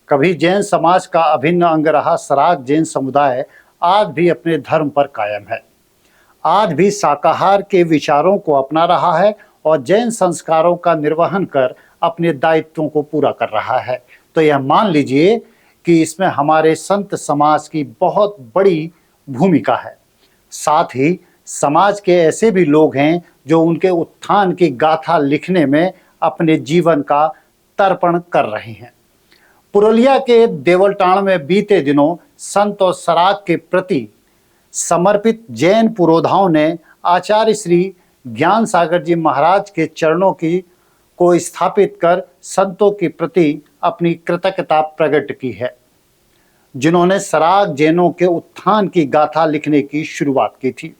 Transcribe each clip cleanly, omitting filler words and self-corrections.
कभी जैन समाज का अभिन्न अंग रहा सराक जैन समुदाय आज भी अपने धर्म पर कायम है। आज भी शाकाहार के विचारों को अपना रहा है और जैन संस्कारों का निर्वहन कर अपने दायित्वों को पूरा कर रहा है। तो यह मान लीजिए कि इसमें हमारे संत समाज की बहुत बड़ी भूमिका है। साथ ही समाज के ऐसे भी लोग हैं जो उनके उत्थान की गाथा लिखने में अपने जीवन का तर्पण कर रहे हैं। पुरुलिया के देवलटाण में बीते दिनों संत और सराक के प्रति समर्पित जैन पुरोधाओं ने आचार्य श्री ज्ञान सागर जी महाराज के चरणों को स्थापित कर संतों के प्रति अपनी कृतज्ञता प्रकट की है, जिन्होंने सराक जैनों के उत्थान की गाथा लिखने की शुरुआत की थी।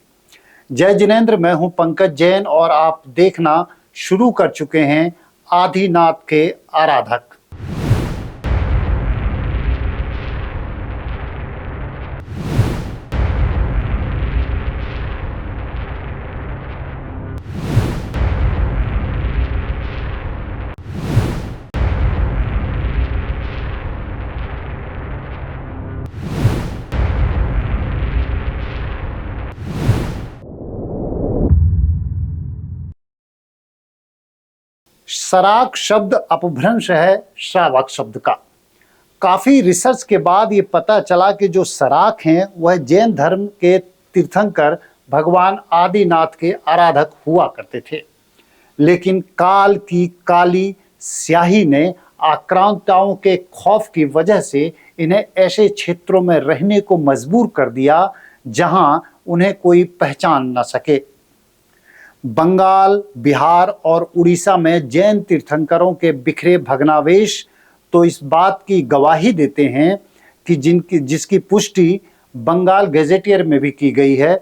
जय जिनेंद्र, मैं हूं पंकज जैन और आप देखना शुरू कर चुके हैं आदिनाथ के आराधक। सराक शब्द अपभ्रंश है श्रावक शब्द का। काफी रिसर्च के बाद ये पता चला कि जो सराक हैं वह जैन धर्म के तीर्थंकर भगवान आदिनाथ के आराधक हुआ करते थे, लेकिन काल की काली स्याही ने आक्रांताओं के खौफ की वजह से इन्हें ऐसे क्षेत्रों में रहने को मजबूर कर दिया जहां उन्हें कोई पहचान न सके। बंगाल, बिहार और उड़ीसा में जैन तीर्थंकरों के बिखरे भग्नावशेष तो इस बात की गवाही देते हैं कि जिसकी पुष्टि बंगाल गैजेटियर में भी की गई है।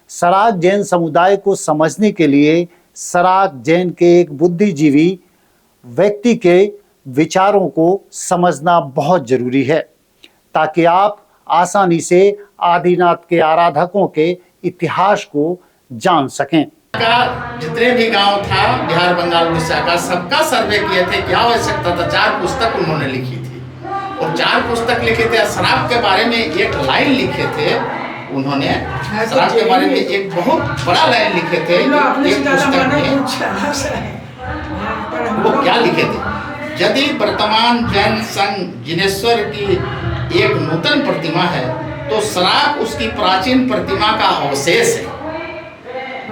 सराक जैन समुदाय को समझने के लिए सराक जैन के एक बुद्धिजीवी व्यक्ति के विचारों को समझना बहुत जरूरी है, ताकि आप आसानी से आदिनाथ के आराधकों के इतिहास को जान सकें। का जितने भी गांव था बिहार, बंगाल, उड़ीसा का, सबका सर्वे किए थे। क्या आवश्यकता था? 4 पुस्तक उन्होंने लिखी थी और 4 पुस्तक लिखे थे। शराब के बारे में एक लाइन लिखे थे उन्होंने। शराब के बारे में एक बहुत बड़ा लाइन लिखे थे एक पुस्तक में। वो क्या लिखे थे? यदि वर्तमान जैन संघ जिनेश्वर की एक नूतन प्रतिमा है तो शराब उसकी प्राचीन प्रतिमा का अवशेष है।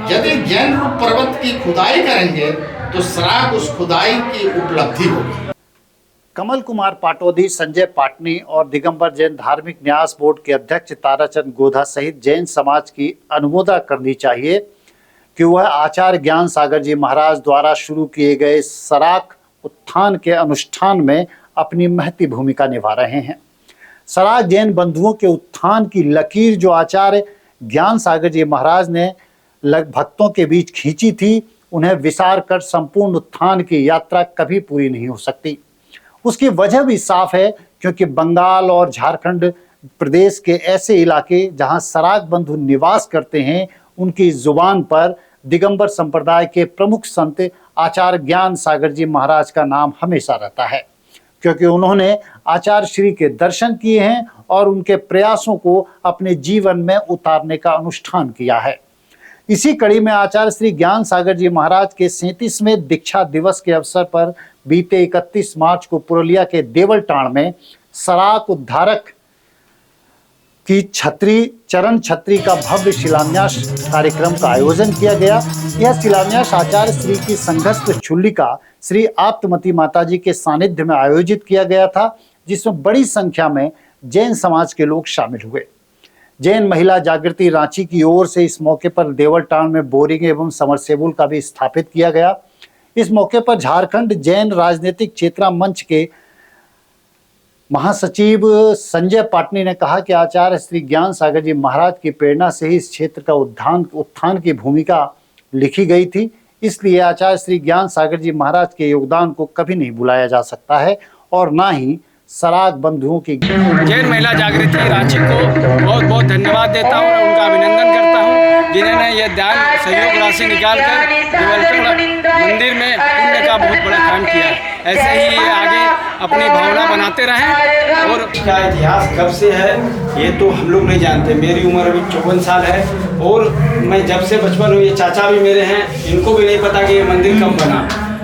यदि जैन रूप पर्वत की खुदाई करेंगे तो सराक उस खुदाई की उपलब्धि होगी। कमल कुमार पाटोदी, संजय पाटनी और दिगंबर जैन धार्मिक न्यास बोर्ड के अध्यक्ष ताराचंद गोधा सहित जैन समाज की अनुमोदना करनी चाहिए कि वह आचार्य ज्ञान सागर जी महाराज द्वारा शुरू किए गए सराक उत्थान के अनुष्ठान में अपनी महती भूमिका निभा रहे हैं। सराक जैन बंधुओं के उत्थान की लकीर जो आचार्य ज्ञान सागर जी महाराज ने भक्तों के बीच खींची थी, उन्हें विसार कर संपूर्ण उत्थान की यात्रा कभी पूरी नहीं हो सकती। उसकी वजह भी साफ है, क्योंकि बंगाल और झारखंड प्रदेश के ऐसे इलाके जहां सराक बंधु निवास करते हैं, उनकी जुबान पर दिगंबर संप्रदाय के प्रमुख संत आचार्य ज्ञान सागर जी महाराज का नाम हमेशा रहता है, क्योंकि उन्होंने आचार्य श्री के दर्शन किए हैं और उनके प्रयासों को अपने जीवन में उतारने का अनुष्ठान किया है। इसी कड़ी में आचार्य श्री ज्ञान सागर जी महाराज के 37वें दीक्षा दिवस के अवसर पर बीते 31 मार्च को पुरुलिया के देवलटाण में सराक उद्धारक की चरण छत्री का भव्य शिलान्यास कार्यक्रम का आयोजन किया गया। यह शिलान्यास आचार्य श्री की संघस्थ चुल्लिका श्री आप्तमती माताजी के सानिध्य में आयोजित किया गया था, जिसमें बड़ी संख्या में जैन समाज के लोग शामिल हुए। जैन महिला जागृति रांची की ओर से इस मौके पर देवलटाण में बोरिंग एवं समरसेबुल का भी स्थापित किया गया। इस मौके पर झारखंड जैन राजनीतिक चेतना मंच के महासचिव संजय पाटनी ने कहा कि आचार्य श्री ज्ञान सागर जी महाराज की प्रेरणा से ही इस क्षेत्र का उत्थान की भूमिका लिखी गई थी। इसलिए आचार्य श्री ज्ञान सागर जी महाराज के योगदान को कभी नहीं भुलाया जा सकता है और ना ही सराक बंधुओं की। जैन महिला जागृति रांची को बहुत बहुत धन्यवाद देता हूँ और उनका अभिनंदन करता हूँ। जिन्होंने ये दान सहयोग राशि निकाल कर देवलटाण मंदिर में पुण्य का बहुत बड़ा काम किया है। ऐसे ही ये आगे अपनी भावना बनाते रहें। और क्या इतिहास कब से है ये तो हम लोग नहीं जानते। मेरी उम्र अभी 54 साल है और मैं जब से बचपन हुई, ये चाचा भी मेरे हैं, इनको भी नहीं पता कि ये मंदिर कब बना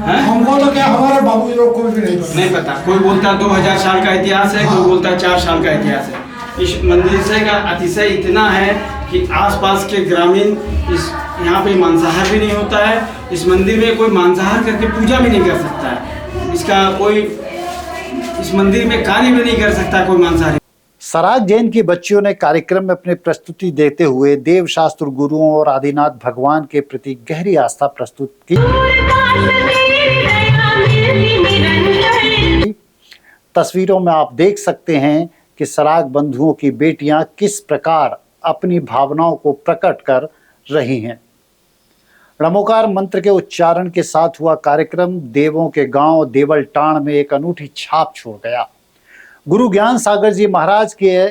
है। हमको तो क्या, हमारे बाबू लोग को भी नहीं पता। कोई बोलता है 2000 साल का इतिहास है, कोई बोलता है 4 साल का इतिहास है। इस मंदिर से का अतिशय इतना है कि आसपास के ग्रामीण इस यहाँ पे मांसाहार भी नहीं होता है। इस मंदिर में कोई मांसाहार करके पूजा भी नहीं कर सकता है। इसका कोई इस मंदिर में कार्य भी नहीं कर सकता कोई मांसाहारी। सराग जैन की बच्चियों ने कार्यक्रम में अपनी प्रस्तुति देते हुए देव शास्त्र गुरुओं और आदिनाथ भगवान के प्रति गहरी आस्था प्रस्तुत की। तस्वीरों में आप देख सकते हैं कि सराग बंधुओं की बेटियां किस प्रकार अपनी भावनाओं को प्रकट कर रही हैं। णमोकार मंत्र के उच्चारण के साथ हुआ कार्यक्रम देवों के गांव देवलटाण में एक अनूठी छाप छोड़ गया। गुरु ज्ञान सागर जी महाराज के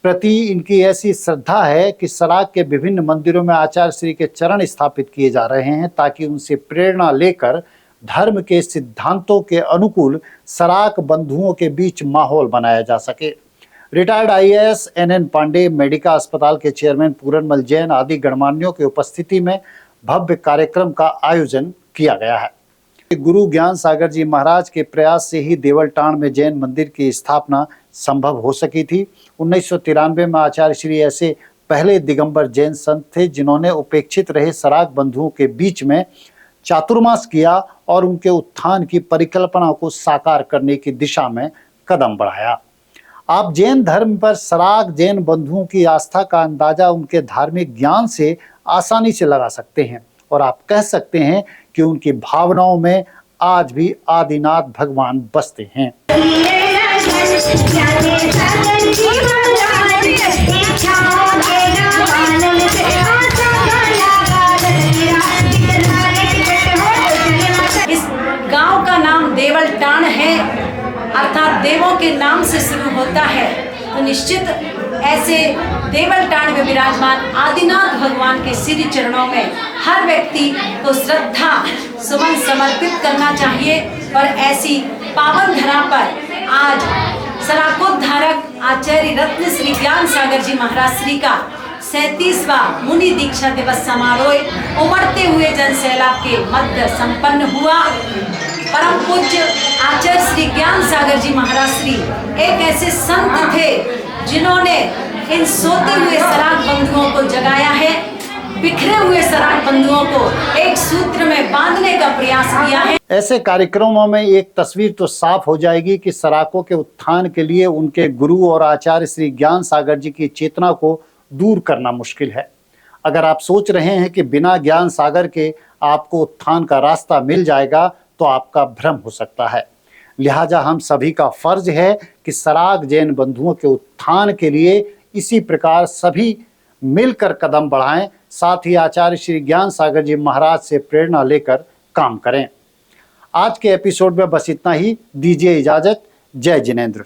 प्रति इनकी ऐसी श्रद्धा है कि सराग के विभिन्न मंदिरों में आचार्य श्री के चरण स्थापित किए जा रहे हैं ताकि उनसे प्रेरणा लेकर धर्म के सिद्धांतों के अनुकूल सराग बंधुओं के बीच माहौल बनाया जा सके। Retired IAS NN Pandey, Medica अस्पताल के चेयरमैन पूरनमल जैन आदि गणमान्यों की उपस्थिति में भव्य कार्यक्रम का आयोजन किया गया है। गुरु ज्ञान सागर जी महाराज के प्रयास से ही देवलटाण में जैन मंदिर की स्थापना संभव हो सकी थी। 1993 में आचार्य श्री ऐसे पहले दिगंबर जैन संत थे जिन्होंने उपेक्षित रहे सराग बंधुओं के बीच में चातुर्मास किया और उनके उत्थान की परिकल्पना को साकार करने की दिशा में कदम बढ़ाया। आप जैन धर्म पर सराग जैन बंधुओं की आस्था का अंदाजा उनके धार्मिक ज्ञान से आसानी से लगा सकते हैं और आप कह सकते हैं कि उनकी भावनाओं में आज भी आदिनाथ भगवान बसते हैं। इस गांव का नाम देवलटाण है, अर्थात देवों के नाम से शुरू होता है। तो निश्चित ऐसे देवलटाण में विराजमान आदिनाथ भगवान के श्री चरणों में हर व्यक्ति को श्रद्धा सुमन समर्पित करना चाहिए। और ऐसी पावन धरा पर आज सराकोद्धारक आचार्य रत्न श्री ज्ञान सागर जी महाराज श्री का 37वां मुनि दीक्षा दिवस समारोह उमड़ते हुए जन सैलाब के मध्य संपन्न हुआ। परम पूज्य आचार्य श्री ज्ञान सागर जी महाराज श्री एक ऐसे संत थे जिन्होंने इन सोते हुए सराग बंधुओं को जगाया है, बिखरे हुए सराग बंधुओं को एक सूत्र में बांधने का प्रयास किया है। ऐसे कार्यक्रमों में एक तस्वीर तो साफ हो जाएगी कि सराकों के उत्थान के लिए उनके गुरु और आचार्य श्री ज्ञान सागर जी की चेतना को दूर करना मुश्किल है। अगर आप सोच रहे हैं कि बिना ज्ञान सागर के आपको उत्थान का रास्ता मिल जाएगा तो आपका भ्रम हो सकता है। लिहाजा हम सभी का फर्ज है कि सराग जैन बंधुओं के उत्थान के लिए इसी प्रकार सभी मिलकर कदम बढ़ाएं, साथ ही आचार्य श्री ज्ञान सागर जी महाराज से प्रेरणा लेकर काम करें। आज के एपिसोड में बस इतना ही। दीजिए इजाजत। जय जिनेंद्र।